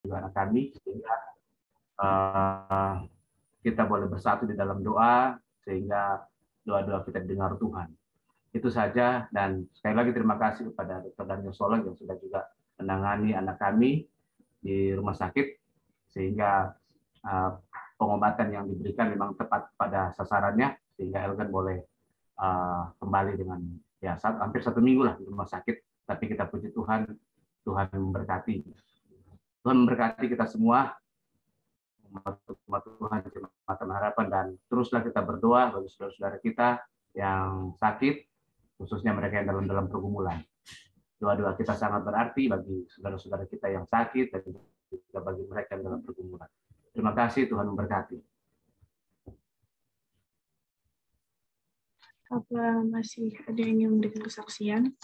juga anak kami, sehingga kita boleh bersatu di dalam doa, sehingga doa-doa kita didengar Tuhan. Itu saja, dan sekali lagi terima kasih kepada Dr. Daniel Solong yang sudah juga menangani anak kami di rumah sakit, sehingga pengobatan yang diberikan memang tepat pada sasarannya, sehingga Elgan boleh kembali dengan ya hampir 1 minggu lah di rumah sakit. Tapi kita puji Tuhan, Tuhan memberkati. Tuhan memberkati kita semua, umat Tuhan, Jemaat Harapan, dan teruslah kita berdoa bagi saudara-saudara kita yang sakit, khususnya mereka yang dalam pergumulan. Doa-doa kita sangat berarti bagi saudara-saudara kita yang sakit dan juga bagi mereka yang dalam pergumulan. Terima kasih, Tuhan memberkati. Apa masih ada yang ingin memberikan kesaksian?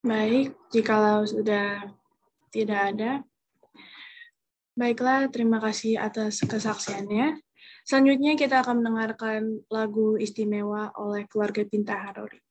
Baik, jikalau sudah tidak ada, baiklah, terima kasih atas kesaksiannya. Selanjutnya kita akan mendengarkan lagu istimewa oleh keluarga Pinta Harori.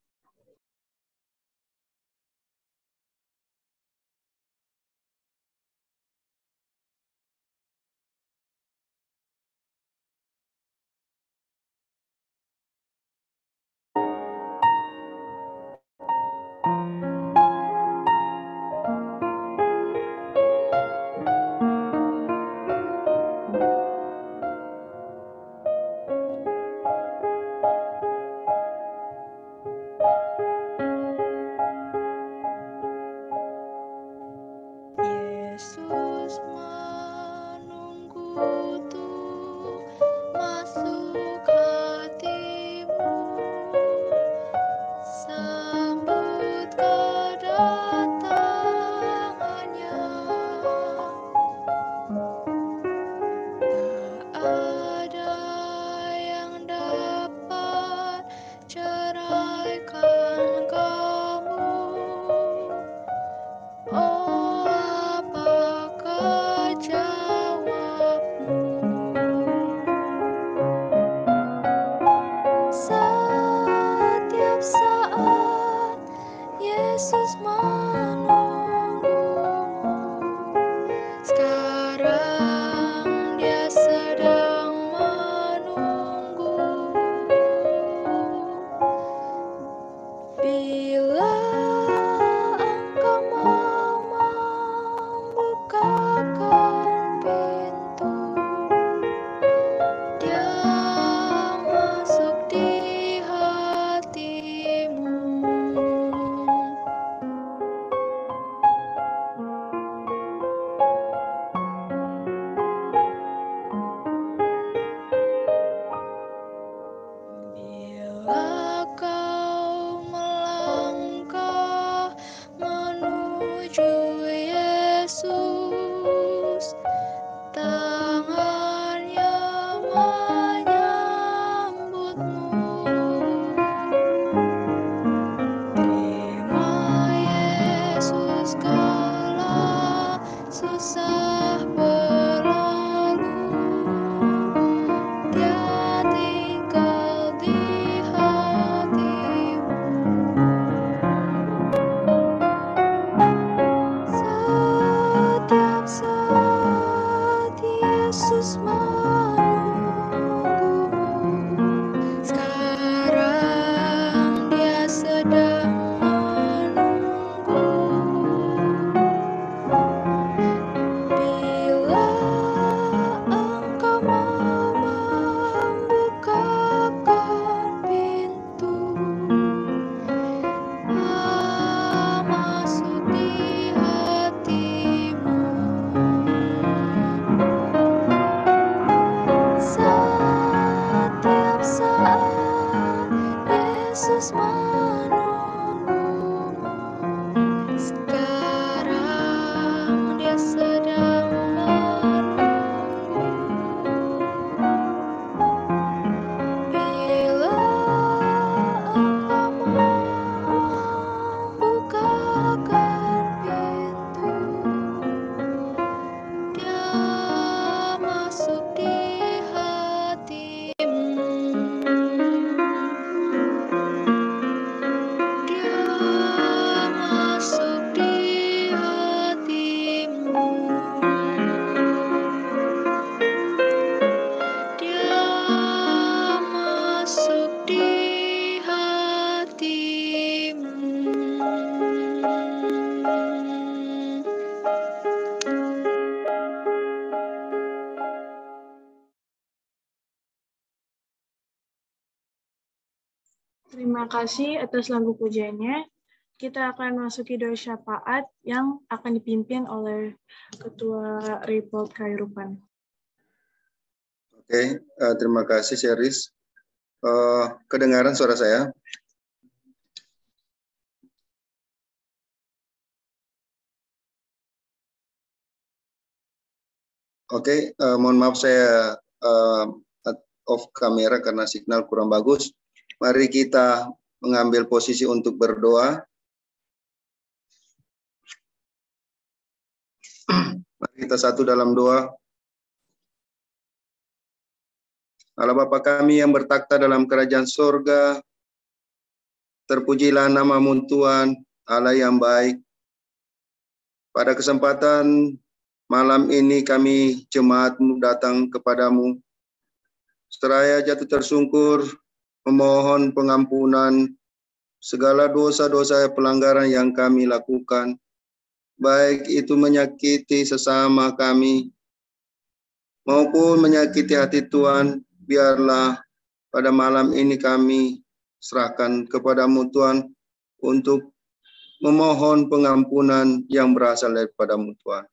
Terima kasih atas lagu pujiannya. Kita akan masuki doa syafaat yang akan dipimpin oleh Ketua Report Khairupan. Oke, terima kasih Sheris. Kedengaran suara saya? Oke, mohon maaf saya off kamera karena signal kurang bagus. Mari kita mengambil posisi untuk berdoa. Mari kita satu dalam doa. Allah Bapa kami yang bertakhta dalam kerajaan surga, terpujilah nama-Mu Tuhan, Allah yang baik. Pada kesempatan malam ini kami jemaat-Mu datang kepadamu, seraya jatuh tersungkur, memohon pengampunan segala dosa-dosa pelanggaran yang kami lakukan, baik itu menyakiti sesama kami, maupun menyakiti hati Tuhan. Biarlah pada malam ini kami serahkan kepadamu Tuhan, untuk memohon pengampunan yang berasal daripada-Mu Tuhan.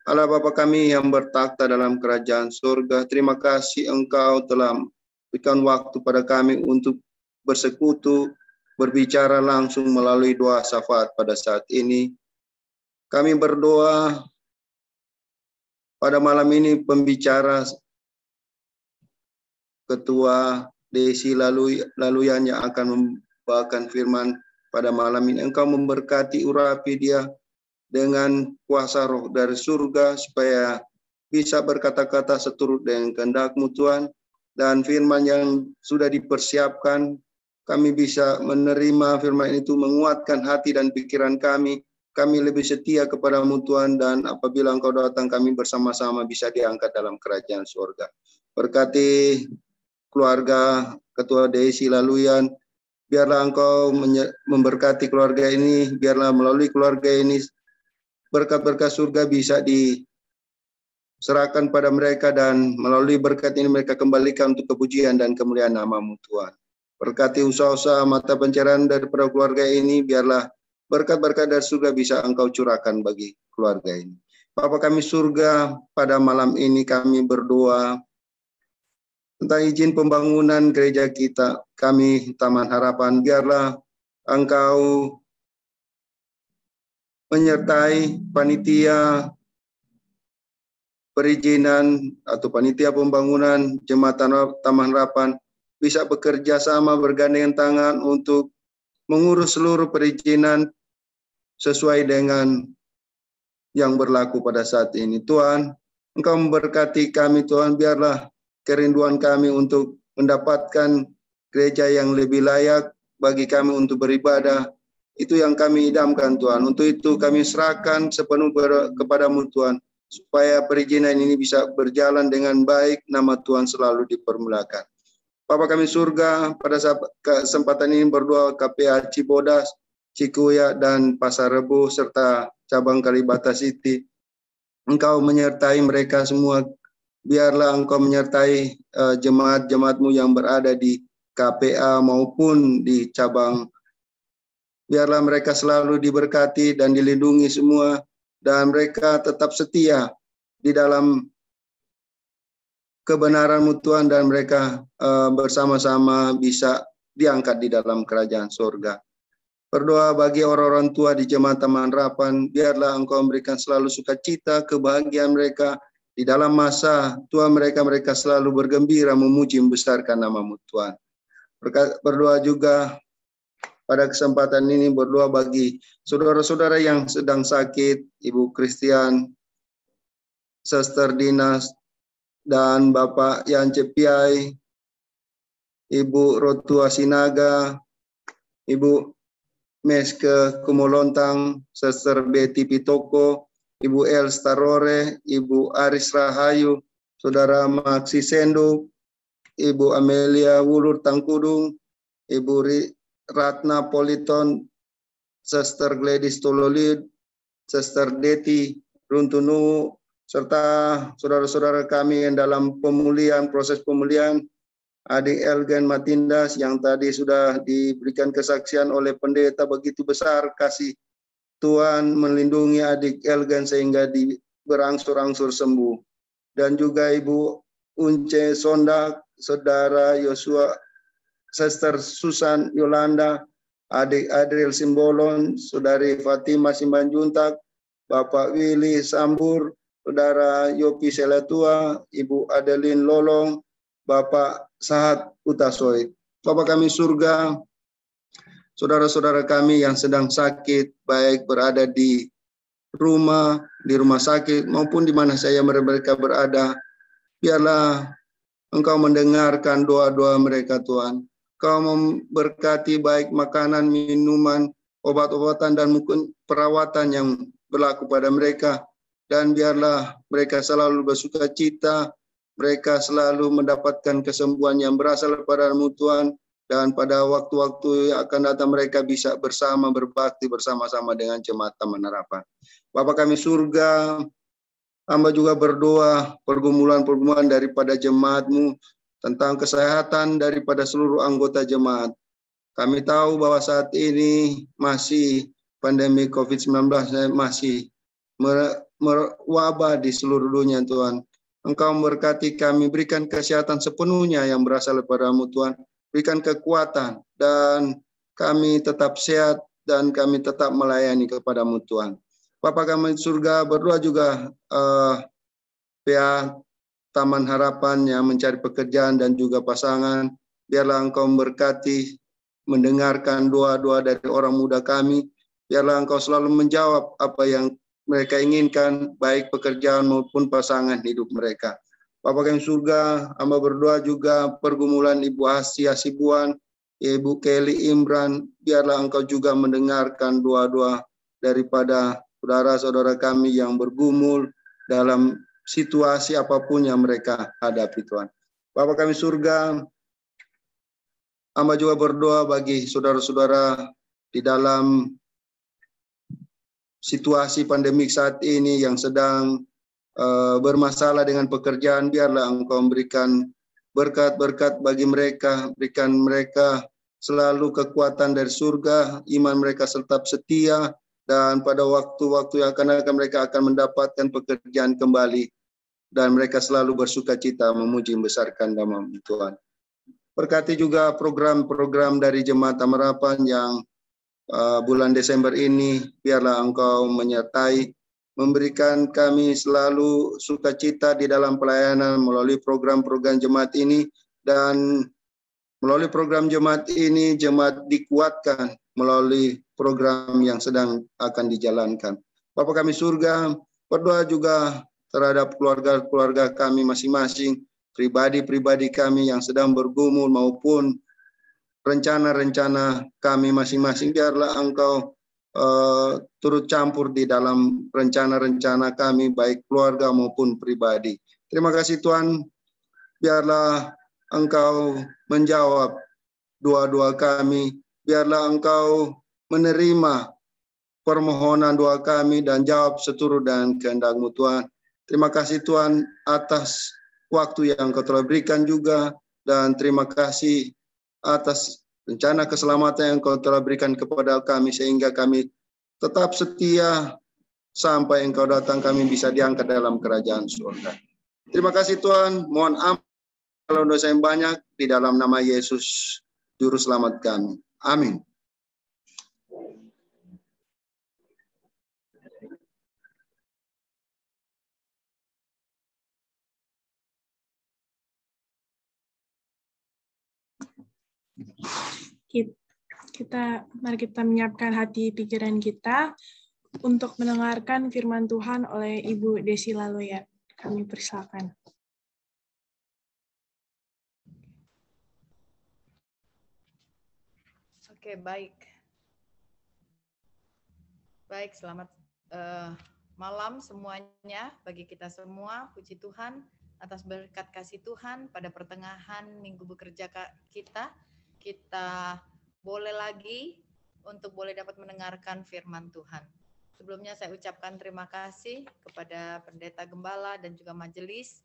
Allah Bapa kami yang bertakhta dalam kerajaan surga, terima kasih Engkau telah berikan waktu pada kami untuk bersekutu, berbicara langsung melalui doa syafaat pada saat ini. Kami berdoa pada malam ini pembicara Ketua Desi Laluyan yang akan membawakan firman pada malam ini. Engkau memberkati urapi dia dengan kuasa roh dari surga, supaya bisa berkata-kata seturut dengan kehendak-Mu Tuhan, dan firman yang sudah dipersiapkan, kami bisa menerima firman itu, menguatkan hati dan pikiran kami. Kami lebih setia kepada-Mu Tuhan, dan apabila Engkau datang, kami bersama-sama bisa diangkat dalam kerajaan surga. Berkati keluarga Ketua Desi Laluyan, biarlah Engkau memberkati keluarga ini, biarlah melalui keluarga ini berkat-berkat surga bisa diserahkan pada mereka, dan melalui berkat ini mereka kembalikan untuk kepujian dan kemuliaan nama-Mu Tuhan. Berkati usaha-usaha mata pencerahan daripada keluarga ini, biarlah berkat-berkat dari surga bisa Engkau curahkan bagi keluarga ini. Bapa kami surga, pada malam ini kami berdoa tentang izin pembangunan gereja kita, kami Taman Harapan. Biarlah Engkau menyertai panitia perizinan atau panitia pembangunan jembatan Taman Harapan bisa bekerja sama bergandengan tangan untuk mengurus seluruh perizinan sesuai dengan yang berlaku pada saat ini. Tuhan, Engkau memberkati kami Tuhan, biarlah kerinduan kami untuk mendapatkan gereja yang lebih layak bagi kami untuk beribadah, itu yang kami idamkan Tuhan. Untuk itu kami serahkan sepenuh kepada-Mu Tuhan, supaya perizinan ini bisa berjalan dengan baik, nama Tuhan selalu dipermuliakan. Bapa kami surga, pada kesempatan ini berdoa KPA Cibodas, Cikuya, dan Pasar Rebo, serta cabang Kalibata City. Engkau menyertai mereka semua. Biarlah Engkau menyertai jemaat-jemaat-Mu yang berada di KPA maupun di cabang. Biarlah mereka selalu diberkati dan dilindungi semua, dan mereka tetap setia di dalam kebenaran-Mu Tuhan, dan mereka bersama-sama bisa diangkat di dalam kerajaan surga. Berdoa bagi orang-orang tua di Jemaat Taman Harapan, biarlah Engkau memberikan selalu sukacita, kebahagiaan mereka di dalam masa tua mereka, mereka selalu bergembira memuji membesarkan nama-Mu Tuhan. Berdoa juga pada kesempatan ini, berdoa bagi saudara-saudara yang sedang sakit, Ibu Christian, Sister Dinas, dan Bapak Yance Piai, Ibu Rotua Sinaga, Ibu Meske Kumolontang, Sister Betty Pitoko, Ibu El Starore, Ibu Aris Rahayu, Saudara Maxi Sendo, Ibu Amelia Wulur Tangkudung, Ibu Ratna Politon, Sister Gladys Tololid, Sister Deti Runtunu, serta saudara-saudara kami yang dalam pemulihan, proses pemulihan, Adik Elgen Matindas yang tadi sudah diberikan kesaksian oleh pendeta begitu besar kasih Tuhan melindungi adik Elgen sehingga berangsur-angsur sembuh. Dan juga Ibu Unce Sondak, Saudara Yosua, Sister Susan Yolanda, adik Adriel Simbolon, Saudari Fatima Simbanjuntak, Bapak Willy Sambur, Saudara Yopi Selatua, Ibu Adeline Lolong, Bapak Sahat Utasoy. Bapak kami surga, saudara-saudara kami yang sedang sakit, baik berada di rumah sakit, maupun di mana saya mereka berada, biarlah Engkau mendengarkan doa-doa mereka Tuhan. Engkau memberkati baik makanan, minuman, obat-obatan, dan mungkin perawatan yang berlaku pada mereka. Dan biarlah mereka selalu bersuka cita, mereka selalu mendapatkan kesembuhan yang berasal daripada-Mu Tuhan. Dan pada waktu-waktu yang akan datang mereka bisa bersama berbakti bersama-sama dengan jemaat Taman Harapan. Bapa kami surga, hamba juga berdoa pergumulan-pergumulan daripada jemaat-Mu tentang kesehatan daripada seluruh anggota jemaat. Kami tahu bahwa saat ini masih pandemi COVID-19 masih mewabah di seluruh dunia Tuhan. Engkau memberkati kami, berikan kesehatan sepenuhnya yang berasal daripada-Mu Tuhan. Berikan kekuatan dan kami tetap sehat dan kami tetap melayani kepada-Mu Tuhan. Bapa kami surga, berdoa juga pihak Taman Harapan yang mencari pekerjaan dan juga pasangan. Biarlah Engkau memberkati, mendengarkan doa-doa dari orang muda kami. Biarlah Engkau selalu menjawab apa yang mereka inginkan, baik pekerjaan maupun pasangan hidup mereka. Bapa kami surga, hamba berdoa juga pergumulan Ibu Asia Sibuan, Ibu Kelly Imran, biarlah Engkau juga mendengarkan doa-doa daripada saudara-saudara kami yang bergumul dalam situasi apapun yang mereka hadapi Tuhan. Bapa kami surga, hamba juga berdoa bagi saudara-saudara di dalam situasi pandemik saat ini yang sedang bermasalah dengan pekerjaan. Biarlah Engkau memberikan berkat-berkat bagi mereka, berikan mereka selalu kekuatan dari surga, iman mereka tetap setia, dan pada waktu-waktu yang akan datang mereka akan mendapatkan pekerjaan kembali, dan mereka selalu bersuka cita memuji membesarkan nama Tuhan. Berkati juga program-program dari Jemaat Taman Harapan yang bulan Desember ini, biarlah Engkau menyertai, memberikan kami selalu sukacita di dalam pelayanan melalui program-program jemaat ini, dan melalui program jemaat ini, jemaat dikuatkan melalui program yang sedang akan dijalankan. Bapa kami surga, berdoa juga terhadap keluarga-keluarga kami masing-masing, pribadi-pribadi kami yang sedang bergumul maupun rencana-rencana kami masing-masing. Biarlah Engkau turut campur di dalam rencana-rencana kami, baik keluarga maupun pribadi. Terima kasih Tuhan, biarlah Engkau menjawab doa-doa kami, biarlah Engkau menerima permohonan doa kami dan jawab seturut dengan kehendak-Mu Tuhan. Terima kasih Tuhan atas waktu yang Engkau telah berikan juga, dan terima kasih atas rencana keselamatan yang Engkau telah berikan kepada kami, sehingga kami tetap setia sampai Engkau datang, kami bisa diangkat dalam kerajaan surga. Terima kasih Tuhan, mohon ampun kalau dosa yang banyak, di dalam nama Yesus Juru Selamat kami. Amin. Mari kita menyiapkan hati pikiran kita untuk mendengarkan firman Tuhan oleh Ibu Desi Laloyan. Kami persilakan. Oke, baik. Baik, selamat malam semuanya bagi kita semua. Puji Tuhan atas berkat kasih Tuhan pada pertengahan minggu bekerja kita. Kita boleh lagi untuk boleh dapat mendengarkan firman Tuhan. Sebelumnya saya ucapkan terima kasih kepada Pendeta Gembala dan juga majelis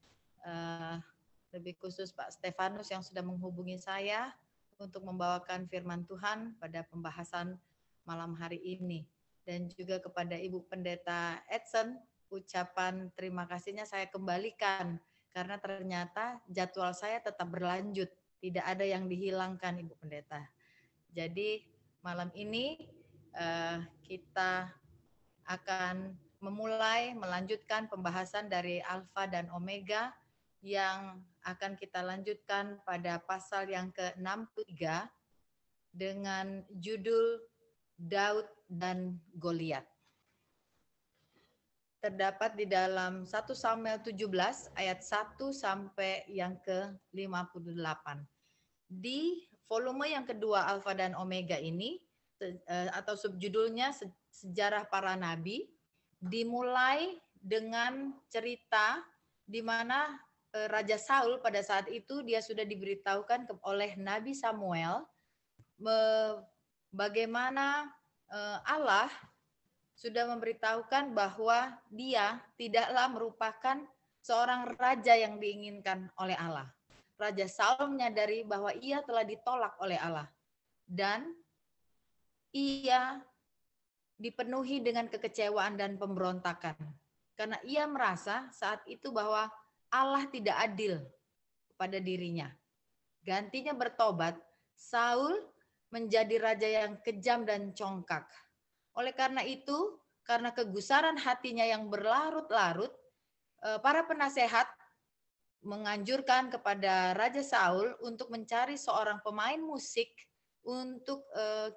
lebih khusus Pak Stefanus yang sudah menghubungi saya untuk membawakan firman Tuhan pada pembahasan malam hari ini. Dan juga kepada Ibu Pendeta Edson, ucapan terima kasihnya saya kembalikan karena ternyata jadwal saya tetap berlanjut, tidak ada yang dihilangkan Ibu Pendeta. Jadi malam ini kita akan melanjutkan pembahasan dari Alfa dan Omega yang akan kita lanjutkan pada pasal yang ke-63 dengan judul Daud dan Goliat. Terdapat di dalam 1 Samuel 17 ayat 1 sampai yang ke-58. Di volume yang kedua Alfa dan Omega ini atau subjudulnya Sejarah Para Nabi, dimulai dengan cerita di mana Raja Saul pada saat itu dia sudah diberitahukan oleh Nabi Samuel bagaimana Allah sudah memberitahukan bahwa dia tidaklah merupakan seorang raja yang diinginkan oleh Allah. Raja Saul menyadari bahwa ia telah ditolak oleh Allah dan ia dipenuhi dengan kekecewaan dan pemberontakan. Karena ia merasa saat itu bahwa Allah tidak adil kepada dirinya. Gantinya bertobat, Saul menjadi raja yang kejam dan congkak. Oleh karena itu, karena kegusaran hatinya yang berlarut-larut, para penasehat menganjurkan kepada Raja Saul untuk mencari seorang pemain musik untuk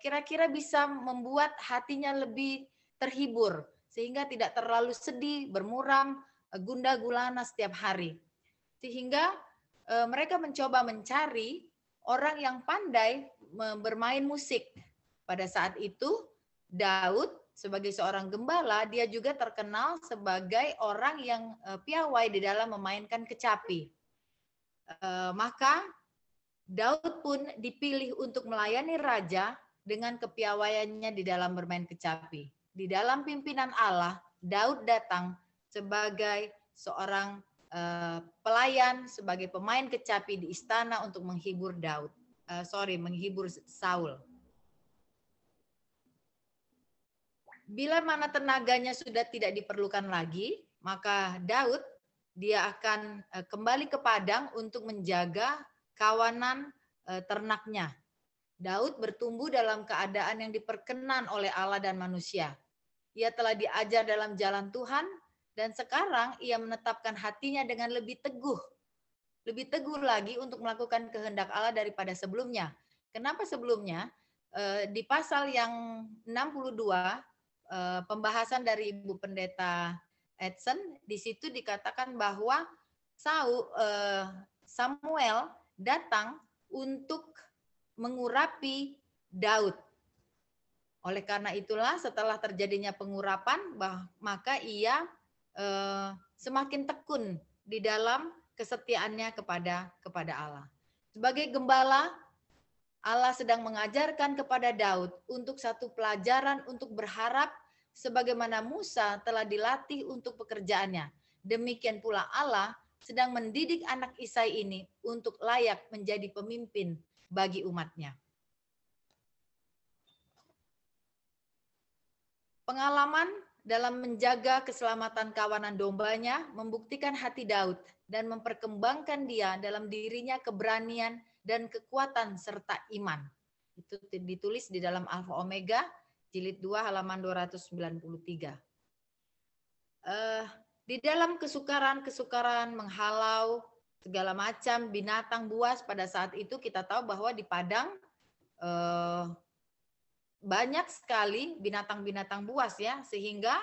kira-kira bisa membuat hatinya lebih terhibur, sehingga tidak terlalu sedih, bermuram, gundah gulana setiap hari. Sehingga mereka mencoba mencari orang yang pandai bermain musik. Pada saat itu Daud sebagai seorang gembala, dia juga terkenal sebagai orang yang piawai di dalam memainkan kecapi. Maka Daud pun dipilih untuk melayani raja dengan kepiawaiannya di dalam bermain kecapi. Di dalam pimpinan Allah, Daud datang sebagai seorang pelayan, sebagai pemain kecapi di istana untuk menghibur menghibur Saul. Bila mana tenaganya sudah tidak diperlukan lagi, maka Daud dia akan kembali ke padang untuk menjaga kawanan ternaknya. Daud bertumbuh dalam keadaan yang diperkenan oleh Allah dan manusia. Ia telah diajar dalam jalan Tuhan dan sekarang ia menetapkan hatinya dengan lebih teguh lagi untuk melakukan kehendak Allah daripada sebelumnya. Kenapa sebelumnya? Di pasal yang 62 pembahasan dari Ibu Pendeta Edson, di situ dikatakan bahwa Samuel datang untuk mengurapi Daud. Oleh karena itulah setelah terjadinya pengurapan, maka ia semakin tekun di dalam kesetiaannya kepada Allah. Sebagai gembala, Allah sedang mengajarkan kepada Daud untuk satu pelajaran untuk berharap sebagaimana Musa telah dilatih untuk pekerjaannya. Demikian pula Allah sedang mendidik anak Isai ini untuk layak menjadi pemimpin bagi umatnya. Pengalaman dalam menjaga keselamatan kawanan dombanya membuktikan hati Daud dan memperkembangkan dia dalam dirinya keberanian dan kekuatan serta iman. Itu ditulis di dalam Alfa Omega, jilid 2 halaman 293. Di dalam kesukaran menghalau segala macam binatang buas pada saat itu, kita tahu bahwa di padang banyak sekali binatang-binatang buas ya, sehingga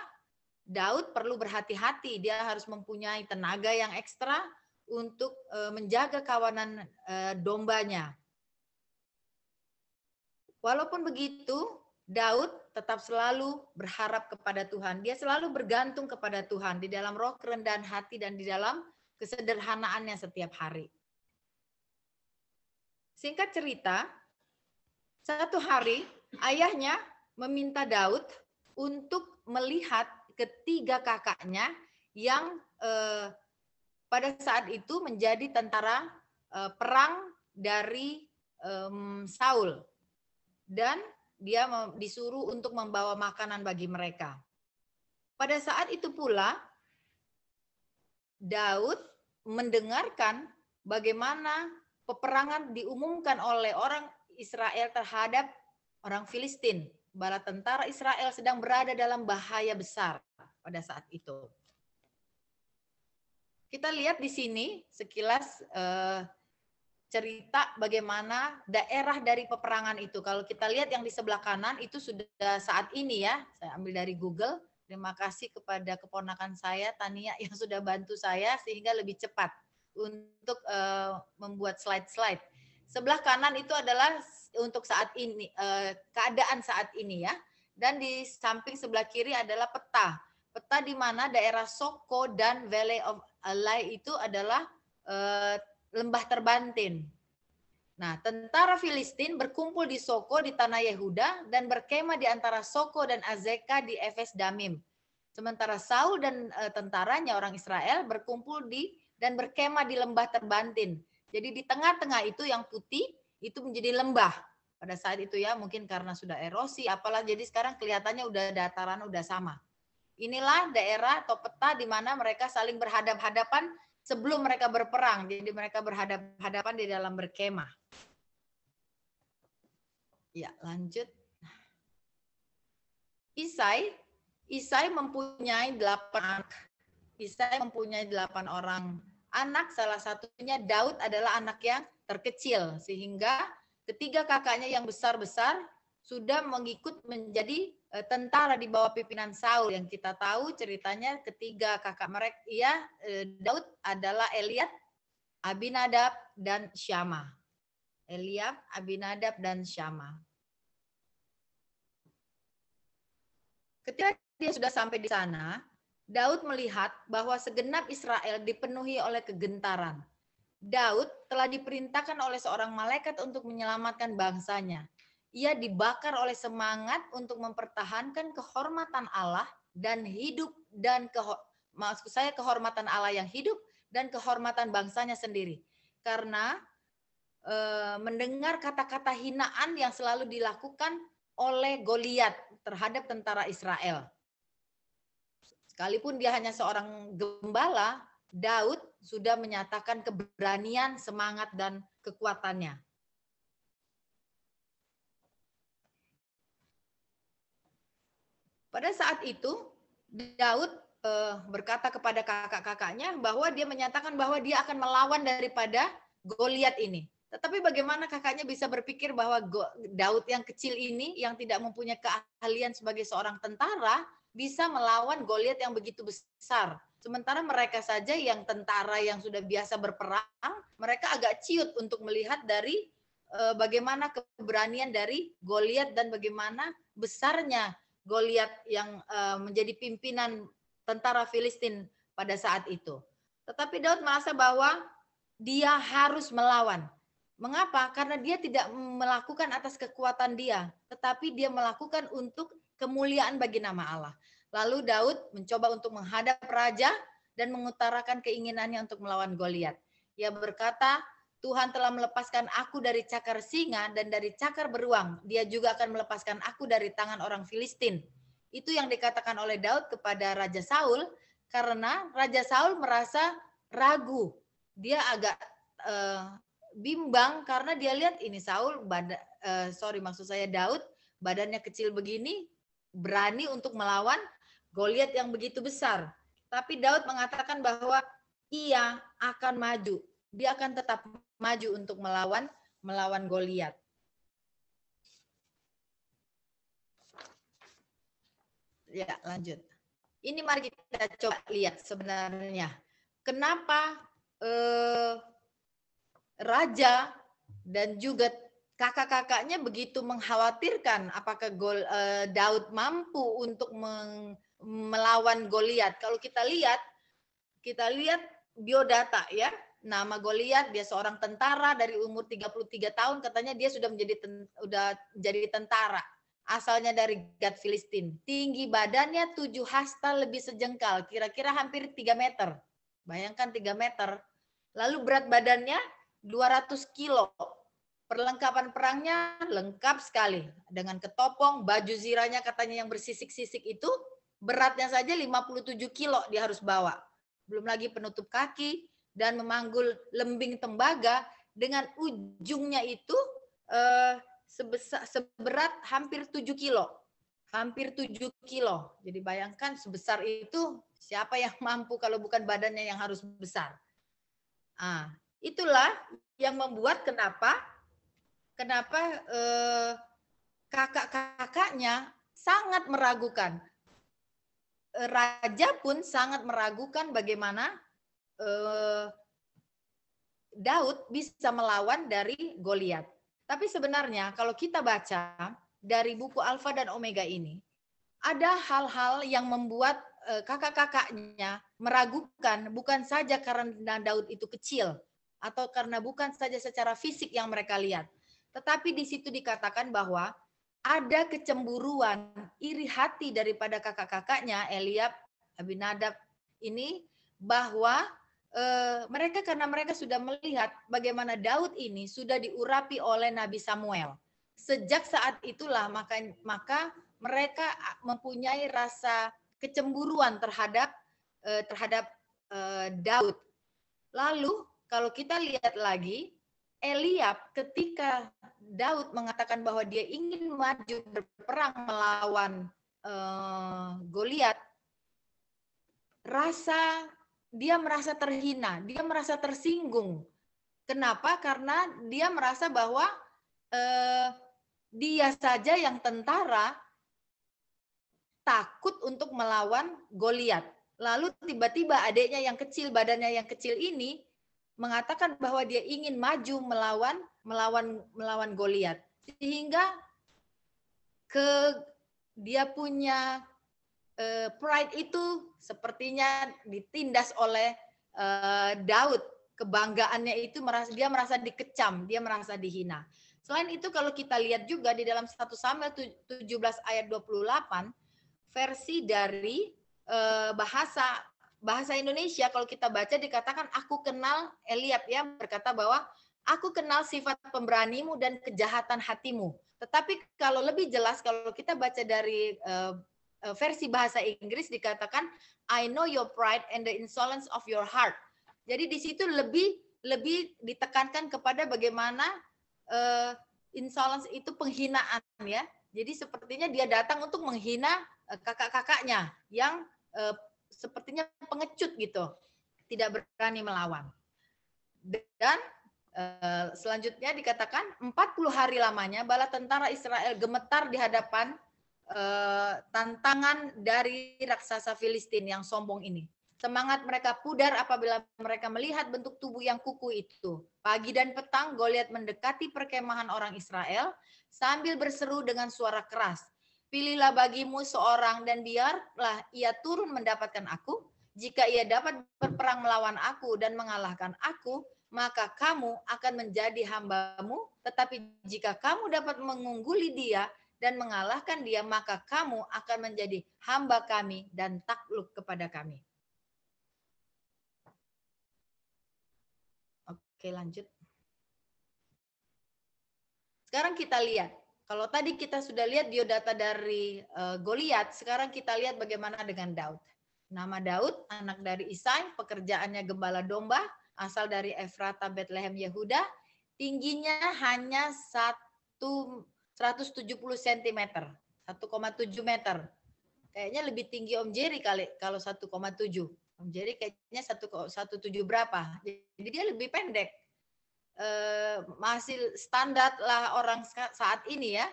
Daud perlu berhati-hati, dia harus mempunyai tenaga yang ekstra untuk menjaga kawanan dombanya. Walaupun begitu, Daud tetap selalu berharap kepada Tuhan. Dia selalu bergantung kepada Tuhan di dalam roh kerendahan hati dan di dalam kesederhanaannya setiap hari. Singkat cerita, satu hari ayahnya meminta Daud untuk melihat ketiga kakaknya yang pada saat itu menjadi tentara perang dari Saul, dan dia disuruh untuk membawa makanan bagi mereka. Pada saat itu pula Daud mendengarkan bagaimana peperangan diumumkan oleh orang Israel terhadap orang Filistin. Bala tentara Israel sedang berada dalam bahaya besar pada saat itu. Kita lihat di sini sekilas cerita bagaimana daerah dari peperangan itu. Kalau kita lihat yang di sebelah kanan itu sudah saat ini ya, saya ambil dari Google. Terima kasih kepada keponakan saya, Tania, yang sudah bantu saya sehingga lebih cepat untuk membuat slide-slide. Sebelah kanan itu adalah untuk saat ini, keadaan saat ini ya. Dan di samping sebelah kiri adalah peta. Peta di mana daerah Soko dan Valley of Alai itu adalah lembah terbantin. Nah, tentara Filistin berkumpul di Soko di tanah Yehuda dan berkemah di antara Soko dan Azeka di Efes Damim. Sementara Saul dan tentaranya orang Israel berkumpul dan berkemah di lembah terbantin. Jadi di tengah-tengah itu yang putih itu menjadi lembah. Pada saat itu ya, mungkin karena sudah erosi apalah, jadi sekarang kelihatannya udah dataran udah sama. Inilah daerah atau peta di mana mereka saling berhadap-hadapan sebelum mereka berperang. Jadi mereka berhadap-hadapan di dalam berkemah. Ya, lanjut. Isai mempunyai 8 anak. Isai mempunyai 8 orang anak, salah satunya Daud adalah anak yang terkecil, sehingga ketiga kakaknya yang besar-besar sudah mengikut menjadi tentara di bawah pimpinan Saul. Yang kita tahu ceritanya ketiga kakak mereka, Daud adalah Eliab, Abinadab, dan Syama. Eliab, Abinadab, dan Syama. Ketika dia sudah sampai di sana, Daud melihat bahwa segenap Israel dipenuhi oleh kegentaran. Daud telah diperintahkan oleh seorang malaikat untuk menyelamatkan bangsanya. Ia dibakar oleh semangat untuk mempertahankan kehormatan Allah dan hidup dan kehormatan Allah yang hidup dan kehormatan bangsanya sendiri. Karena mendengar kata-kata hinaan yang selalu dilakukan oleh Goliat terhadap tentara Israel. Sekalipun dia hanya seorang gembala, Daud sudah menyatakan keberanian, semangat, dan kekuatannya. Pada saat itu, Daud berkata kepada kakak-kakaknya bahwa dia menyatakan bahwa dia akan melawan daripada Goliat ini. Tetapi bagaimana kakaknya bisa berpikir bahwa Daud yang kecil ini, yang tidak mempunyai keahlian sebagai seorang tentara, bisa melawan Goliat yang begitu besar. Sementara mereka saja yang tentara yang sudah biasa berperang, mereka agak ciut untuk melihat dari bagaimana keberanian dari Goliat dan bagaimana besarnya Goliat yang menjadi pimpinan tentara Filistin pada saat itu. Tetapi Daud merasa bahwa dia harus melawan. Mengapa? Karena dia tidak melakukan atas kekuatan dia, tetapi dia melakukan untuk kemuliaan bagi nama Allah. Lalu Daud mencoba untuk menghadap raja dan mengutarakan keinginannya untuk melawan Goliat. Ia berkata, Tuhan telah melepaskan aku dari cakar singa dan dari cakar beruang. Dia juga akan melepaskan aku dari tangan orang Filistin. Itu yang dikatakan oleh Daud kepada Raja Saul, karena Raja Saul merasa ragu. Dia agak bimbang karena dia lihat ini Daud badannya kecil begini, berani untuk melawan Goliat yang begitu besar. Tapi Daud mengatakan bahwa ia akan maju. Dia akan tetap maju untuk melawan Goliat. Ya, lanjut. Ini mari kita coba lihat sebenarnya kenapa raja dan juga kakak-kakaknya begitu mengkhawatirkan apakah Daud mampu untuk melawan Goliat. Kalau kita lihat biodata ya. Nama Goliat, dia seorang tentara dari umur 33 tahun, katanya dia sudah jadi tentara. Asalnya dari Gad Filistin. Tinggi badannya 7 hasta lebih sejengkal, kira-kira hampir 3 meter. Bayangkan 3 meter. Lalu berat badannya 200 kilo. Perlengkapan perangnya lengkap sekali. Dengan ketopong, baju zirahnya katanya yang bersisik-sisik itu, beratnya saja 57 kilo dia harus bawa. Belum lagi penutup kaki dan memanggul lembing tembaga dengan ujungnya itu seberat hampir 7 kilo. Hampir 7 kilo. Jadi bayangkan sebesar itu, siapa yang mampu kalau bukan badannya yang harus besar. Nah, itulah yang membuat kenapa kakak-kakaknya sangat meragukan. Raja pun sangat meragukan bagaimana Daud bisa melawan dari Goliat. Tapi sebenarnya kalau kita baca dari buku Alfa dan Omega ini, ada hal-hal yang membuat kakak-kakaknya meragukan, bukan saja karena Daud itu kecil, atau karena bukan saja secara fisik yang mereka lihat. Tetapi di situ dikatakan bahwa ada kecemburuan, iri hati daripada kakak-kakaknya, Eliab, Abinadab ini, bahwa karena mereka sudah melihat bagaimana Daud ini sudah diurapi oleh Nabi Samuel. Sejak saat itulah maka mereka mempunyai rasa kecemburuan terhadap Daud. Lalu kalau kita lihat lagi, Eliab ketika Daud mengatakan bahwa dia ingin maju berperang melawan Goliat, dia merasa terhina, dia merasa tersinggung. Kenapa? Karena dia merasa bahwa dia saja yang tentara takut untuk melawan Goliat. Lalu tiba-tiba adiknya yang kecil, badannya yang kecil ini mengatakan bahwa dia ingin maju melawan Goliat. Sehingga dia punya pride itu sepertinya ditindas oleh Daud. Kebanggaannya itu dia merasa dikecam, dia merasa dihina. Selain itu kalau kita lihat juga di dalam 1 Samuel 17 ayat 28, versi dari bahasa Indonesia kalau kita baca dikatakan aku kenal Eliab, ya, berkata bahwa aku kenal sifat pemberanimu dan kejahatan hatimu. Tetapi kalau lebih jelas kalau kita baca dari versi bahasa Inggris dikatakan I know your pride and the insolence of your heart. Jadi di situ lebih ditekankan kepada bagaimana insolence itu penghinaan, ya. Jadi sepertinya dia datang untuk menghina kakak-kakaknya yang sepertinya pengecut gitu, tidak berani melawan. Dan selanjutnya dikatakan 40 hari lamanya bala tentara Israel gemetar di hadapan tantangan dari raksasa Filistin yang sombong ini. Semangat mereka pudar apabila mereka melihat bentuk tubuh yang kuku itu. Pagi dan petang Goliat mendekati perkemahan orang Israel sambil berseru dengan suara keras. Pilihlah bagimu seorang dan biarlah ia turun mendapatkan aku. Jika ia dapat berperang melawan aku dan mengalahkan aku, maka kamu akan menjadi hambamu. Tetapi jika kamu dapat mengungguli dia dan mengalahkan dia, maka kamu akan menjadi hamba kami dan takluk kepada kami. Oke, lanjut. Sekarang kita lihat. Kalau tadi kita sudah lihat biodata dari Goliat, sekarang kita lihat bagaimana dengan Daud. Nama Daud, anak dari Isai, pekerjaannya gembala domba, asal dari Efrata, Bethlehem, Yehuda. Tingginya hanya 170 cm, 1,7 meter. Kayaknya lebih tinggi Om Jerry kali kalau 1,7. Om Jerry kayaknya 1,7 berapa. Jadi dia lebih pendek. Masih standar lah orang saat ini, ya.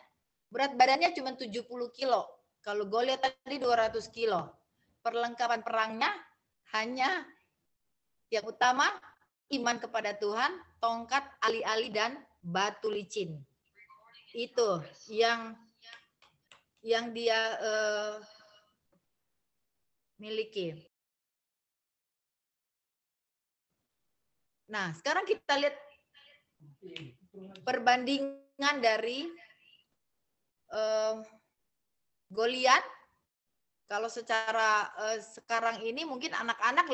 Berat badannya cuma 70 kilo. Kalau Goliat tadi 200 kilo. Perlengkapan perangnya hanya yang utama iman kepada Tuhan, tongkat, ali-ali, dan batu licin. Itu yang dia miliki. Nah, sekarang kita lihat perbandingan dari Goliat Kalau secara sekarang ini mungkin anak-anak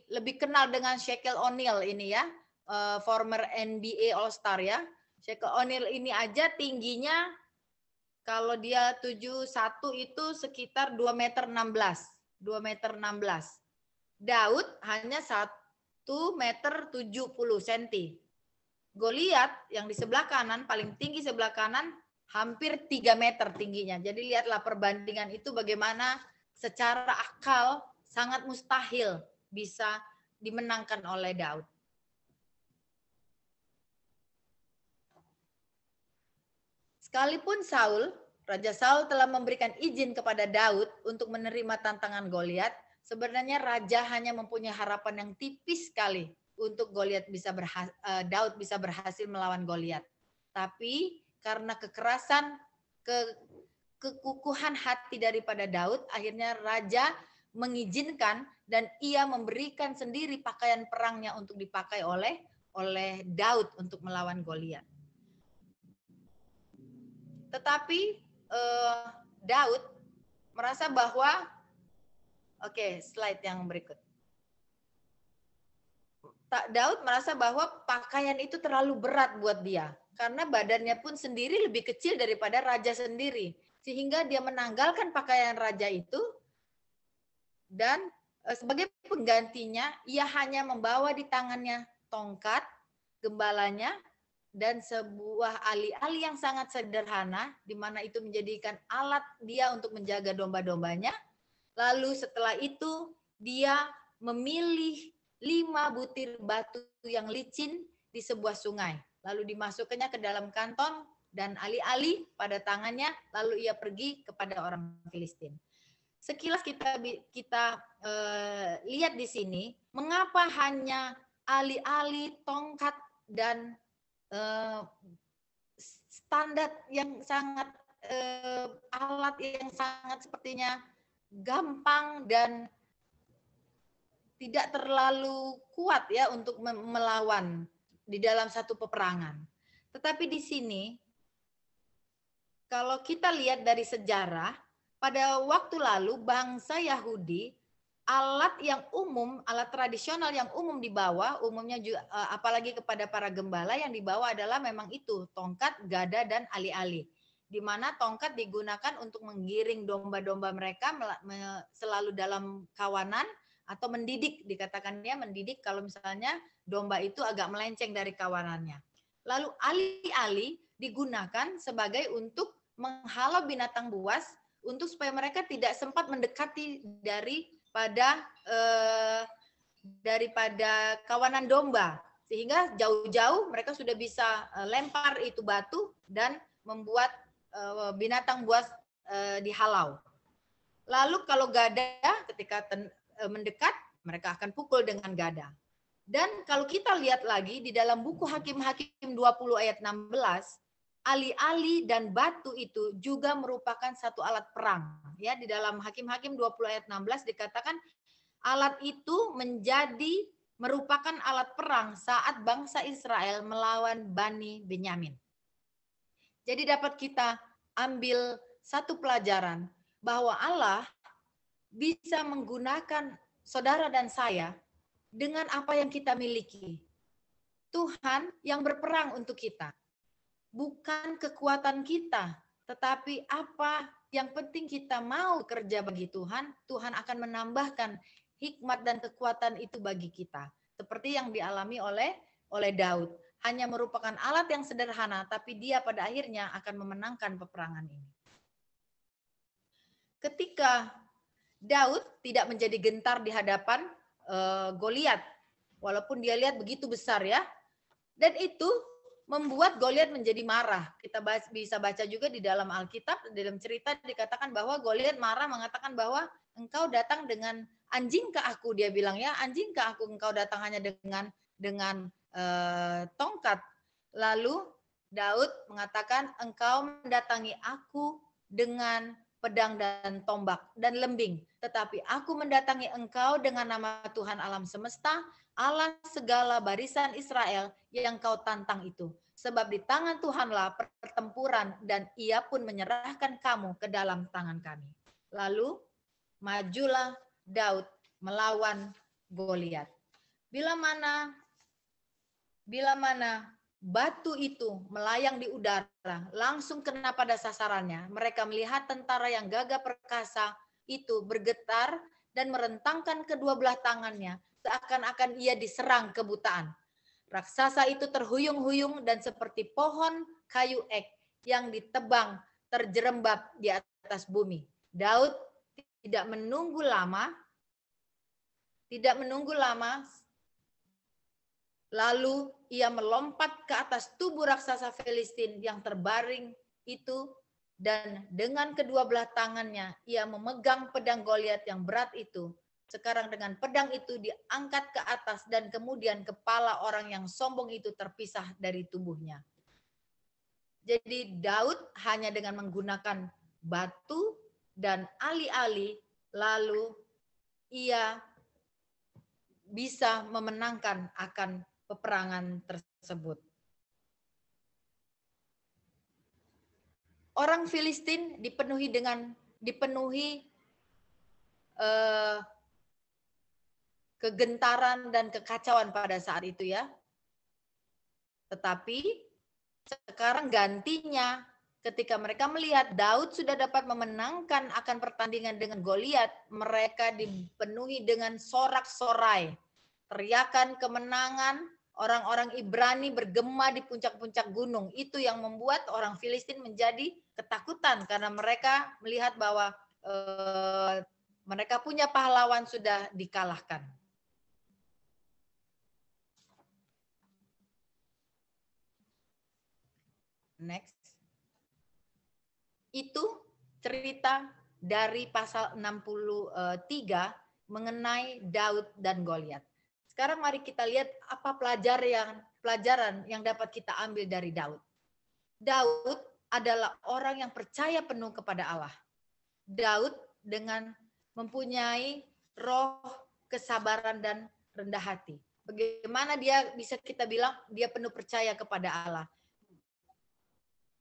lebih kenal dengan Shaquille O'Neal ini ya, former NBA All Star ya. Shaquille O'Neal ini aja tingginya kalau dia 71 itu sekitar 2,16 meter. 2,16 meter. Daud hanya 1,70 cm. Goliat yang di sebelah kanan, paling tinggi sebelah kanan, hampir 3 meter tingginya. Jadi lihatlah perbandingan itu bagaimana secara akal sangat mustahil bisa dimenangkan oleh Daud. Sekalipun Raja Saul telah memberikan izin kepada Daud untuk menerima tantangan Goliat, sebenarnya raja hanya mempunyai harapan yang tipis sekali untuk Daud bisa berhasil melawan Goliat. Tapi karena kekerasan, kekukuhan hati daripada Daud, akhirnya raja mengizinkan dan ia memberikan sendiri pakaian perangnya untuk dipakai oleh Daud untuk melawan Goliat. Tetapi Daud merasa bahwa, slide yang berikut. Daud merasa bahwa pakaian itu terlalu berat buat dia. Karena badannya pun sendiri lebih kecil daripada raja sendiri. Sehingga dia menanggalkan pakaian raja itu. Dan sebagai penggantinya, ia hanya membawa di tangannya tongkat, gembalanya, dan sebuah ali-ali yang sangat sederhana, di mana itu menjadikan alat dia untuk menjaga domba-dombanya. Lalu setelah itu, dia memilih 5 butir batu yang licin di sebuah sungai. Lalu dimasukkannya ke dalam kantong dan ali-ali pada tangannya, lalu ia pergi kepada orang Filistin. Sekilas kita lihat di sini, mengapa hanya ali-ali, tongkat, dan standar yang sangat alat yang sangat sepertinya gampang dan tidak terlalu kuat ya untuk melawan di dalam satu peperangan. Tetapi di sini kalau kita lihat dari sejarah, pada waktu lalu bangsa Yahudi, alat yang umum, alat tradisional yang umum dibawa, umumnya juga, apalagi kepada para gembala yang dibawa adalah memang itu, tongkat, gada, dan ali-ali. Di mana tongkat digunakan untuk menggiring domba-domba mereka selalu dalam kawanan, atau mendidik, dikatakannya mendidik kalau misalnya domba itu agak melenceng dari kawanannya. Lalu ali-ali digunakan sebagai untuk menghalau binatang buas untuk supaya mereka tidak sempat mendekati daripada kawanan domba, sehingga jauh-jauh mereka sudah bisa lempar itu batu dan membuat binatang buas dihalau. Lalu kalau gada ketika mendekat, mereka akan pukul dengan gada. Dan kalau kita lihat lagi di dalam buku Hakim-Hakim 20 ayat 16, ali-ali dan batu itu juga merupakan satu alat perang. Ya, di dalam Hakim-Hakim 20 ayat 16 dikatakan alat itu merupakan alat perang saat bangsa Israel melawan Bani Benyamin. Jadi dapat kita ambil satu pelajaran bahwa Allah bisa menggunakan saudara dan saya dengan apa yang kita miliki. Tuhan yang berperang untuk kita. Bukan kekuatan kita, tetapi apa yang penting kita mau kerja bagi Tuhan, Tuhan akan menambahkan hikmat dan kekuatan itu bagi kita. Seperti yang dialami oleh Daud. Hanya merupakan alat yang sederhana, tapi dia pada akhirnya akan memenangkan peperangan ini. Ketika Daud tidak menjadi gentar di hadapan Goliat, walaupun dia lihat begitu besar ya, dan itu membuat Goliat menjadi marah. Kita bisa baca juga di dalam Alkitab, dalam cerita dikatakan bahwa Goliat marah, mengatakan bahwa engkau datang dengan anjing ke aku, dia bilang ya, anjing ke aku, engkau datang hanya dengan tongkat. Lalu Daud mengatakan engkau mendatangi aku dengan pedang dan tombak dan lembing, tetapi aku mendatangi engkau dengan nama Tuhan alam semesta, Allah segala barisan Israel yang kau tantang itu. Sebab di tangan Tuhanlah pertempuran dan ia pun menyerahkan kamu ke dalam tangan kami. Lalu majulah Daud melawan Goliat. Bila mana batu itu melayang di udara, langsung kena pada sasarannya. Mereka melihat tentara yang gagah perkasa itu bergetar dan merentangkan kedua belah tangannya, seakan-akan ia diserang kebutaan. Raksasa itu terhuyung-huyung dan seperti pohon kayu ek yang ditebang terjerembab di atas bumi. Daud tidak menunggu lama, lalu ia melompat ke atas tubuh raksasa Filistin yang terbaring itu, dan dengan kedua belah tangannya ia memegang pedang Goliat yang berat itu. Sekarang dengan pedang itu diangkat ke atas dan kemudian kepala orang yang sombong itu terpisah dari tubuhnya. Jadi Daud hanya dengan menggunakan batu dan ali-ali, lalu ia bisa memenangkan akan peperangan tersebut. Orang Filistin dipenuhi kegentaran dan kekacauan pada saat itu ya. Tetapi sekarang gantinya, ketika mereka melihat Daud sudah dapat memenangkan akan pertandingan dengan Goliat, mereka dipenuhi dengan sorak-sorai, teriakan kemenangan. Orang-orang Ibrani bergema di puncak-puncak gunung. Itu yang membuat orang Filistin menjadi ketakutan karena mereka melihat bahwa mereka punya pahlawan sudah dikalahkan. Next. Itu cerita dari pasal 63 mengenai Daud dan Goliat. Sekarang mari kita lihat apa pelajaran yang dapat kita ambil dari Daud. Daud adalah orang yang percaya penuh kepada Allah. Daud dengan mempunyai roh kesabaran dan rendah hati. Bagaimana dia bisa kita bilang dia penuh percaya kepada Allah?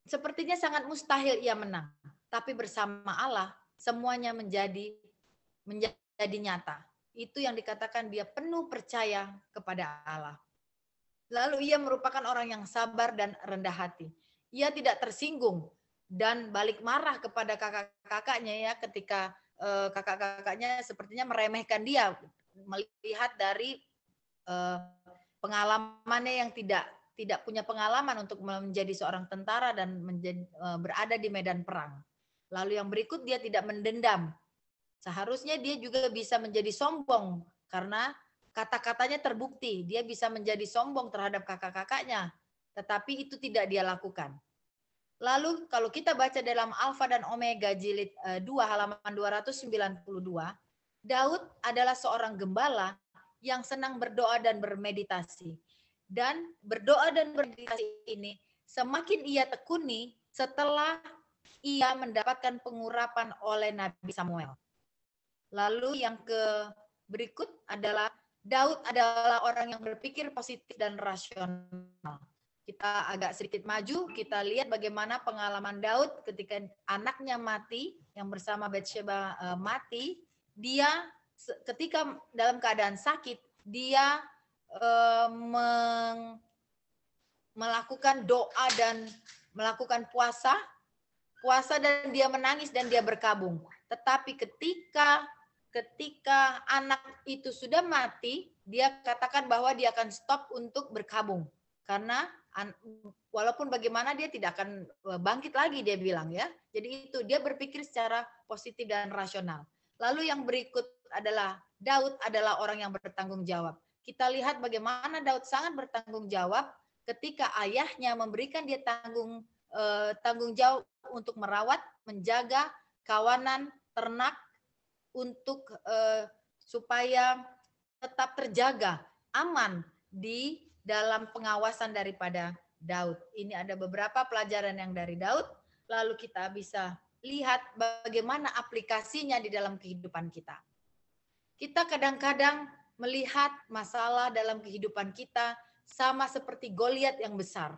Sepertinya sangat mustahil ia menang, tapi bersama Allah semuanya menjadi nyata. Itu yang dikatakan dia penuh percaya kepada Allah. Lalu ia merupakan orang yang sabar dan rendah hati. Ia tidak tersinggung dan balik marah kepada kakak-kakaknya ya, ketika kakak-kakaknya sepertinya meremehkan dia, melihat dari pengalamannya yang tidak punya pengalaman untuk menjadi seorang tentara dan berada di medan perang. Lalu yang berikut, dia tidak mendendam. Seharusnya dia juga bisa menjadi sombong karena kata-katanya terbukti. Dia bisa menjadi sombong terhadap kakak-kakaknya, tetapi itu tidak dia lakukan. Lalu kalau kita baca dalam Alfa dan Omega jilid 2 halaman 292, Daud adalah seorang gembala yang senang berdoa dan bermeditasi. Dan berdoa dan bermeditasi ini semakin ia tekuni setelah ia mendapatkan pengurapan oleh Nabi Samuel. Lalu yang berikut adalah Daud adalah orang yang berpikir positif dan rasional. Kita agak sedikit maju, kita lihat bagaimana pengalaman Daud ketika anaknya mati, yang bersama Batsheba mati. Dia ketika dalam keadaan sakit, dia melakukan doa dan melakukan puasa dan dia menangis dan dia berkabung. Tetapi ketika anak itu sudah mati, dia katakan bahwa dia akan stop untuk berkabung. Karena walaupun bagaimana dia tidak akan bangkit lagi, dia bilang ya. Jadi itu dia berpikir secara positif dan rasional. Lalu yang berikut adalah Daud adalah orang yang bertanggung jawab. Kita lihat bagaimana Daud sangat bertanggung jawab ketika ayahnya memberikan dia tanggung jawab untuk merawat, menjaga kawanan ternak untuk supaya tetap terjaga aman di dalam pengawasan daripada Daud. Ini ada beberapa pelajaran yang dari Daud, lalu kita bisa lihat bagaimana aplikasinya di dalam kehidupan kita. Kita kadang-kadang melihat masalah dalam kehidupan kita sama seperti Goliat yang besar.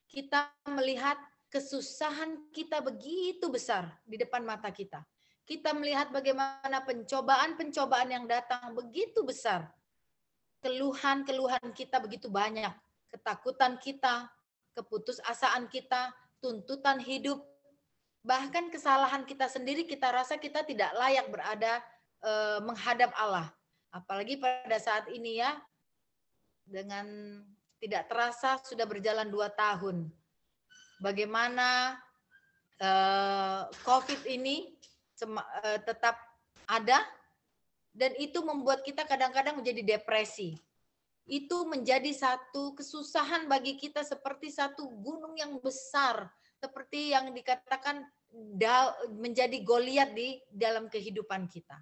Kita melihat kesusahan kita begitu besar di depan mata kita. Kita melihat bagaimana pencobaan-pencobaan yang datang begitu besar. Keluhan-keluhan kita begitu banyak. Ketakutan kita, keputusasaan kita, tuntutan hidup, bahkan kesalahan kita sendiri, kita rasa kita tidak layak berada menghadap Allah. Apalagi pada saat ini ya, dengan tidak terasa sudah berjalan 2 tahun. Bagaimana COVID ini tetap ada, dan itu membuat kita kadang-kadang menjadi depresi. Itu menjadi satu kesusahan bagi kita, seperti satu gunung yang besar, seperti yang dikatakan menjadi Goliat di dalam kehidupan kita.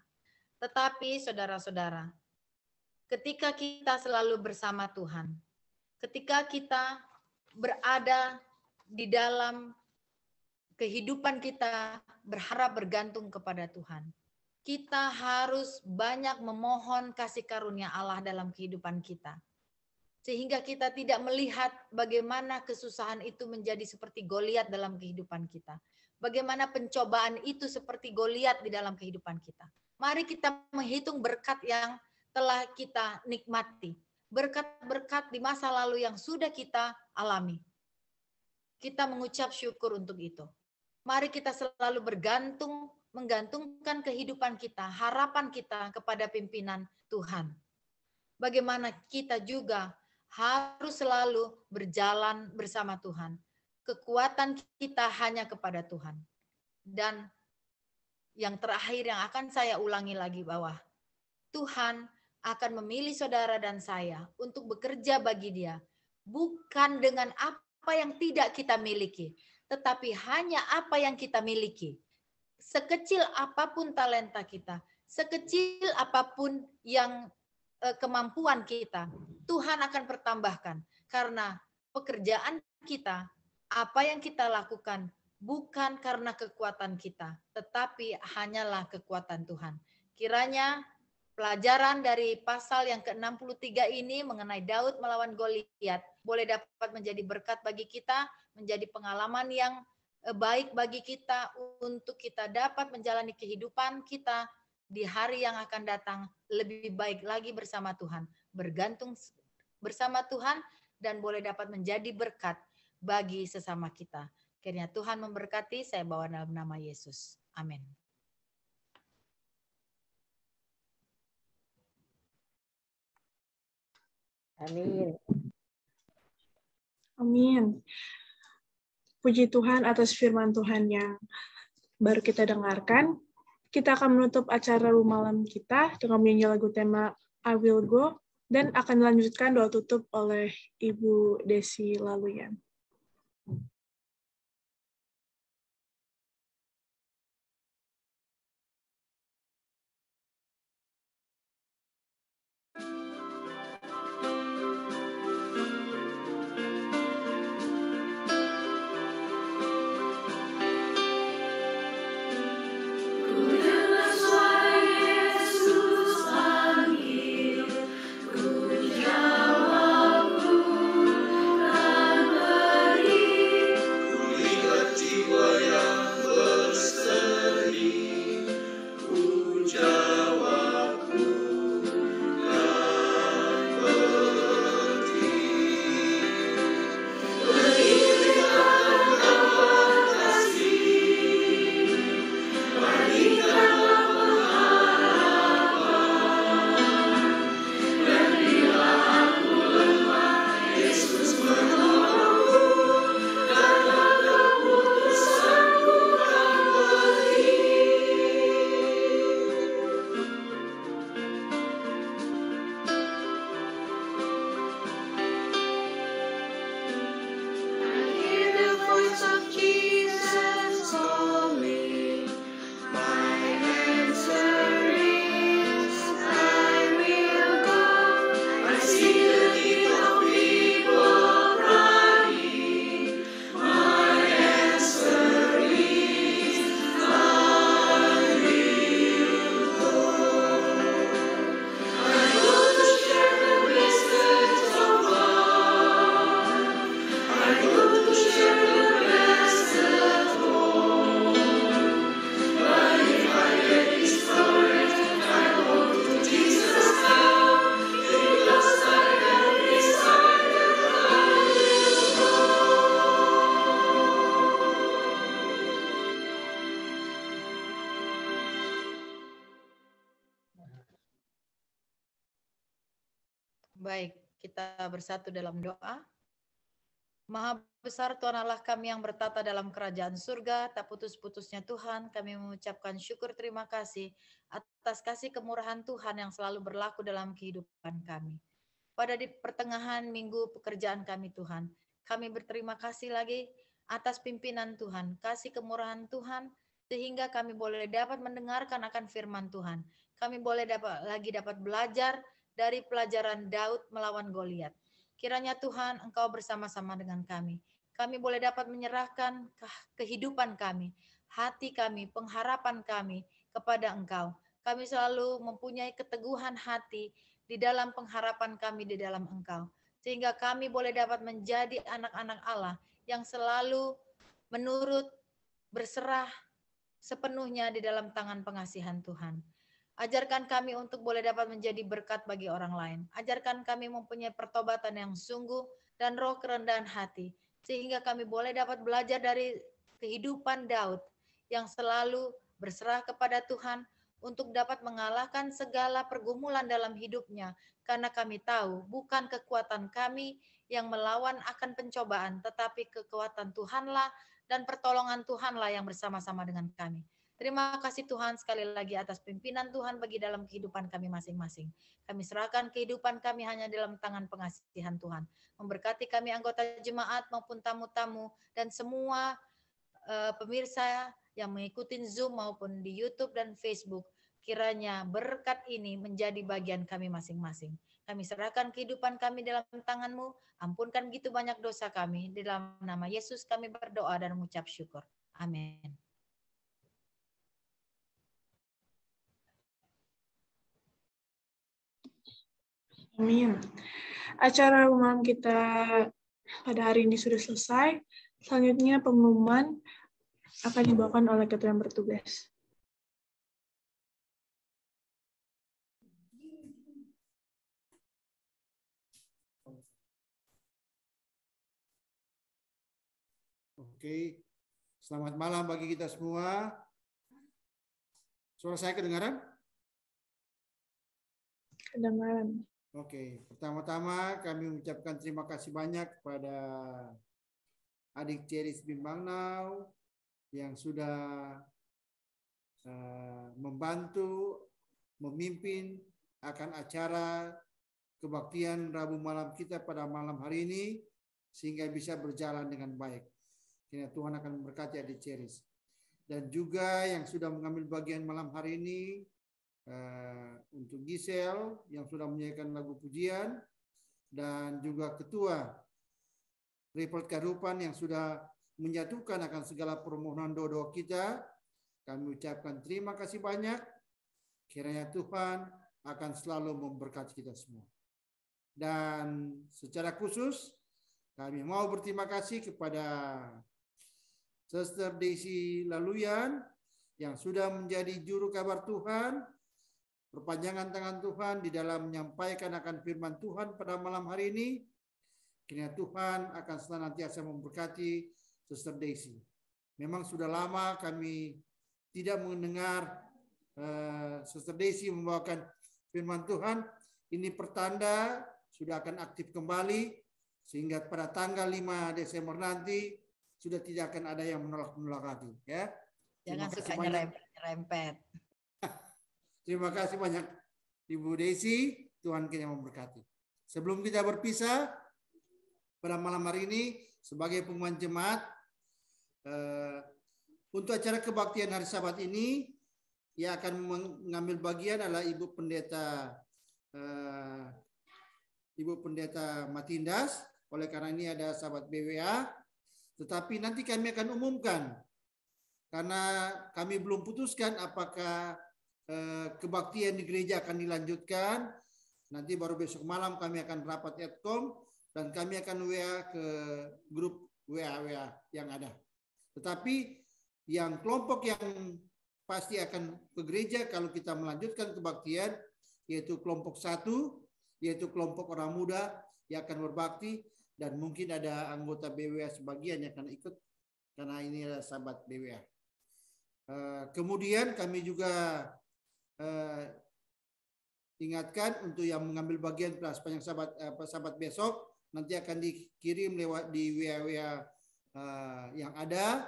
Tetapi saudara-saudara, ketika kita selalu bersama Tuhan, ketika kita berada di dalam kehidupan kita, berharap bergantung kepada Tuhan, kita harus banyak memohon kasih karunia Allah dalam kehidupan kita. Sehingga kita tidak melihat bagaimana kesusahan itu menjadi seperti Goliat dalam kehidupan kita. Bagaimana pencobaan itu seperti Goliat di dalam kehidupan kita. Mari kita menghitung berkat yang telah kita nikmati. Berkat-berkat di masa lalu yang sudah kita alami. Kita mengucap syukur untuk itu. Mari kita selalu menggantungkan kehidupan kita, harapan kita kepada pimpinan Tuhan. Bagaimana kita juga harus selalu berjalan bersama Tuhan. Kekuatan kita hanya kepada Tuhan. Dan yang terakhir yang akan saya ulangi lagi bahwa Tuhan akan memilih saudara dan saya untuk bekerja bagi Dia. Bukan dengan apa yang tidak kita miliki, tetapi hanya apa yang kita miliki. Sekecil apapun talenta kita, sekecil apapun yang kemampuan kita, Tuhan akan pertambahkan. Karena pekerjaan kita, apa yang kita lakukan, bukan karena kekuatan kita, tetapi hanyalah kekuatan Tuhan. Kiranya pelajaran dari pasal yang ke-63 ini mengenai Daud melawan Goliat boleh dapat menjadi berkat bagi kita, menjadi pengalaman yang baik bagi kita untuk kita dapat menjalani kehidupan kita di hari yang akan datang lebih baik lagi bersama Tuhan, bergantung bersama Tuhan, dan boleh dapat menjadi berkat bagi sesama kita. Kiranya Tuhan memberkati, saya bawa dalam nama Yesus. Amin. Amin. Amin. Puji Tuhan atas firman Tuhan yang baru kita dengarkan. Kita akan menutup acara malam kita dengan menyanyi lagu tema I Will Go, dan akan dilanjutkan doa tutup oleh Ibu Desi Laluyan. Ku jawab, ku kan Baik, kita bersatu dalam doa. Maha besar Tuhan Allah kami yang bertata dalam kerajaan surga, tak putus-putusnya Tuhan, kami mengucapkan syukur terima kasih atas kasih kemurahan Tuhan yang selalu berlaku dalam kehidupan kami. Pada di pertengahan minggu pekerjaan kami Tuhan, kami berterima kasih lagi atas pimpinan Tuhan, kasih kemurahan Tuhan, sehingga kami boleh dapat mendengarkan akan firman Tuhan. Kami boleh dapat belajar dari pelajaran Daud melawan Goliat. Kiranya Tuhan Engkau bersama-sama dengan kami. Kami boleh dapat menyerahkan kehidupan kami, hati kami, pengharapan kami kepada Engkau. Kami selalu mempunyai keteguhan hati di dalam pengharapan kami di dalam Engkau. Sehingga kami boleh dapat menjadi anak-anak Allah yang selalu menurut, berserah sepenuhnya di dalam tangan pengasihan Tuhan. Ajarkan kami untuk boleh dapat menjadi berkat bagi orang lain. Ajarkan kami mempunyai pertobatan yang sungguh dan roh kerendahan hati. Sehingga kami boleh dapat belajar dari kehidupan Daud yang selalu berserah kepada Tuhan untuk dapat mengalahkan segala pergumulan dalam hidupnya. Karena kami tahu bukan kekuatan kami yang melawan akan pencobaan, tetapi kekuatan Tuhanlah dan pertolongan Tuhanlah yang bersama-sama dengan kami. Terima kasih Tuhan sekali lagi atas pimpinan Tuhan bagi dalam kehidupan kami masing-masing. Kami serahkan kehidupan kami hanya dalam tangan pengasihan Tuhan. Memberkati kami anggota jemaat maupun tamu-tamu dan semua pemirsa yang mengikuti Zoom maupun di YouTube dan Facebook. Kiranya berkat ini menjadi bagian kami masing-masing. Kami serahkan kehidupan kami dalam tangan-Mu. Ampunkan begitu banyak dosa kami. Di dalam nama Yesus kami berdoa dan mengucap syukur. Amin. Amin. Acara malam kita pada hari ini sudah selesai. Selanjutnya pengumuman akan dibawakan oleh ketua yang bertugas. Oke, selamat malam bagi kita semua. Suara saya kedengaran? Kedengaran. Oke, pertama-tama kami mengucapkan terima kasih banyak kepada adik Ceris Bimbangnau yang sudah membantu memimpin akan acara kebaktian Rabu malam kita pada malam hari ini sehingga bisa berjalan dengan baik. Kiranya Tuhan akan memberkati adik Ceris. Dan juga yang sudah mengambil bagian malam hari ini untuk Giselle yang sudah menyanyikan lagu pujian dan juga ketua Report Karupan yang sudah menyatukan akan segala permohonan doa kita. Kami ucapkan terima kasih banyak. Kiranya Tuhan akan selalu memberkati kita semua. Dan secara khusus kami mau berterima kasih kepada Sister Desi Laluyan yang sudah menjadi juru kabar Tuhan, perpanjangan tangan Tuhan di dalam menyampaikan akan firman Tuhan pada malam hari ini. Kiranya Tuhan akan senantiasa memberkati Sister Desi. Memang sudah lama kami tidak mendengar Sister Desi membawakan firman Tuhan. Ini pertanda sudah akan aktif kembali sehingga pada tanggal 5 Desember nanti sudah tidak akan ada yang menolak lagi, ya. Jangan suka nyerempet. Terima kasih banyak Ibu Desi, Tuhan kiranya memberkati. Sebelum kita berpisah pada malam hari ini sebagai pengumuman jemaat untuk acara kebaktian hari Sabat ini yang akan mengambil bagian adalah Ibu Pendeta Matindas. Oleh karena ini ada sahabat BWA, tetapi nanti kami akan umumkan karena kami belum putuskan apakah kebaktian di gereja akan dilanjutkan. Nanti baru besok malam kami akan rapat adkom dan kami akan WA ke grup WA yang ada. Tetapi yang kelompok yang pasti akan ke gereja kalau kita melanjutkan kebaktian yaitu kelompok 1, yaitu kelompok orang muda yang akan berbakti dan mungkin ada anggota BWA sebagian yang akan ikut karena ini adalah sahabat BWA. Kemudian kami juga ingatkan untuk yang mengambil bagian sepanjang sabat besok nanti akan dikirim lewat di WA yang ada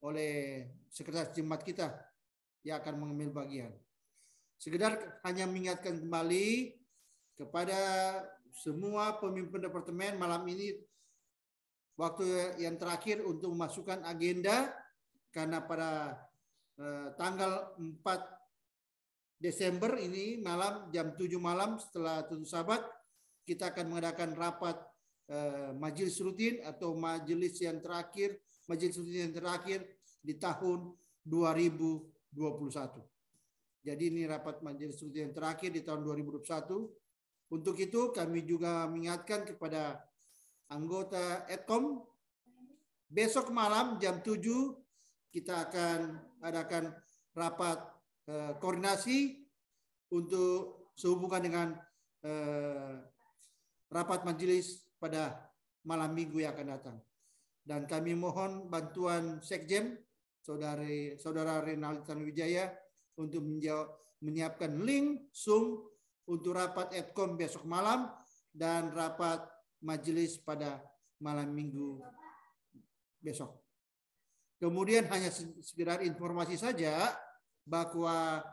oleh sekretaris jemaat kita yang akan mengambil bagian. Sekedar hanya mengingatkan kembali kepada semua pemimpin departemen malam ini waktu yang terakhir untuk memasukkan agenda, karena pada tanggal 4 Desember ini malam jam 7 malam setelah tutup sabat kita akan mengadakan rapat majelis rutin atau majelis rutin yang terakhir di tahun 2021. Jadi ini rapat majelis rutin yang terakhir di tahun 2021. Untuk itu kami juga mengingatkan kepada anggota Edkom, besok malam jam 7 kita akan adakan rapat koordinasi untuk sehubungan dengan rapat majelis pada malam minggu yang akan datang. Dan kami mohon bantuan Sekjen, Saudara Renaldi Tanuwijaya, untuk menyiapkan link Zoom untuk rapat Edkom besok malam dan rapat majelis pada malam minggu besok. Kemudian hanya sekedar informasi saja bahwa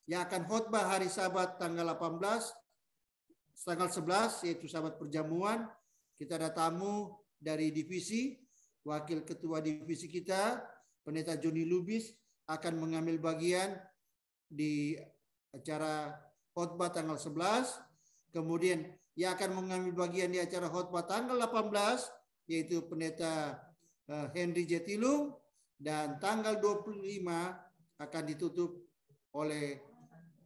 yang akan khotbah hari Sabat tanggal 11 yaitu Sabat perjamuan, kita ada tamu dari divisi, wakil ketua divisi kita, Pendeta Joni Lubis akan mengambil bagian di acara khotbah tanggal 11. Kemudian yang akan mengambil bagian di acara khotbah tanggal 18 yaitu Pendeta Henry Jetilung, dan tanggal 25 akan ditutup oleh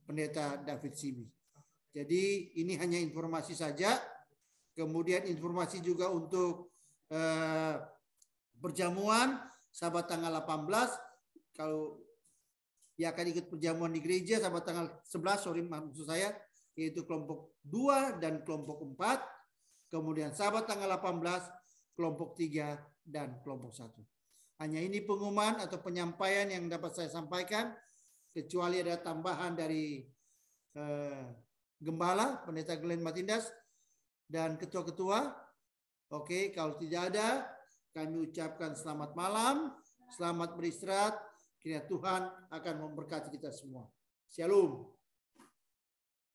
Pendeta David Sibi. Jadi ini hanya informasi saja. Kemudian informasi juga untuk perjamuan Sabat tanggal 18, kalau yang akan ikut perjamuan di gereja Sabat tanggal 11, maksud saya, yaitu kelompok 2 dan kelompok 4. Kemudian Sabat tanggal 18, kelompok 3 dan kelompok 1. Hanya ini pengumuman atau penyampaian yang dapat saya sampaikan, kecuali ada tambahan dari Gembala, Pendeta Glenn Matindas, dan ketua-ketua. Oke, kalau tidak ada, kami ucapkan selamat malam, selamat beristirahat. Kiranya Tuhan akan memberkati kita semua. Shalom.